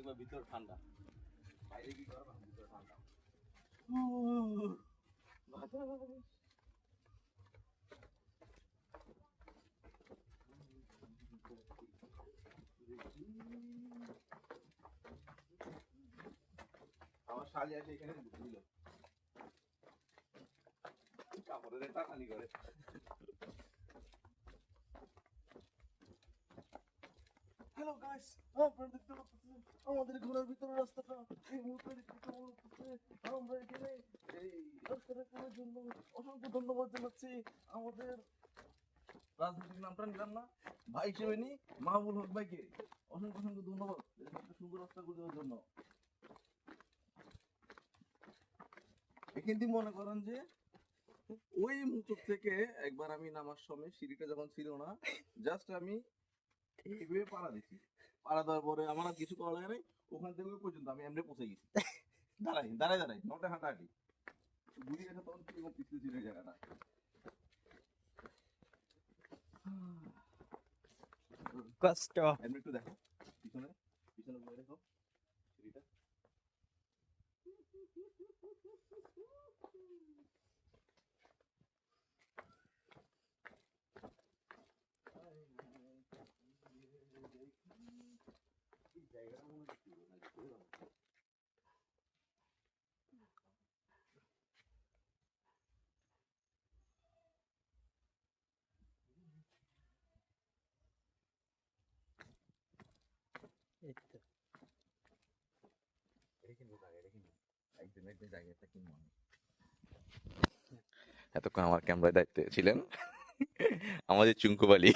দেখবা ভিতর ঠান্ডা, বাইরে কি গরম ভিতর ঠান্ডা। আমার শালি আসে এখানে বুঝল কাপড়ের টাকানি করে। হ্যালো গাইস, আপনারা দেখতে পাচ্ছেন আমাদের ঘোরার ভিতরে রাস্তাটা এই মুহূর্তে দেখতে পাচ্ছেন। আমরা এখানে এই রাস্তাটা করার জন্য অসংখ্য ধন্যবাদ জানাচ্ছি আমাদের রাজনৈতিক নামটা নিলাম না, ভাই হিসেবে নি মাহবুল হক ভাইকে অসংখ্য অসংখ্য ধন্যবাদ একটা সুন্দর রাস্তা করে দেওয়ার জন্য। এখান থেকে মনে করেন যে ওই মুচুক থেকে একবার আমি নামার সময় সিঁড়িটা যখন ছিল না, জাস্ট আমি এইভাবে পাড়া দিছি, পাড়া দেওয়ার পরে আমার আর কিছু করা লাগে নাই, ওখান থেকে ওই পর্যন্ত আমি এমনি পৌঁছে গেছি। দাঁড়াই নটা হাঁটাহাঁটি বুঝে গেছে তখন কিরকম পিছলে ছিল এই জায়গাটা। কষ্ট এমনি একটু দেখো পিছনে পিছনে ঘুরে দেখো সিঁড়িটা। এই তো এতক্ষণ আমার ক্যামেরায় দায়িত্বে ছিলেন আমাদের চুঙ্কুবালি।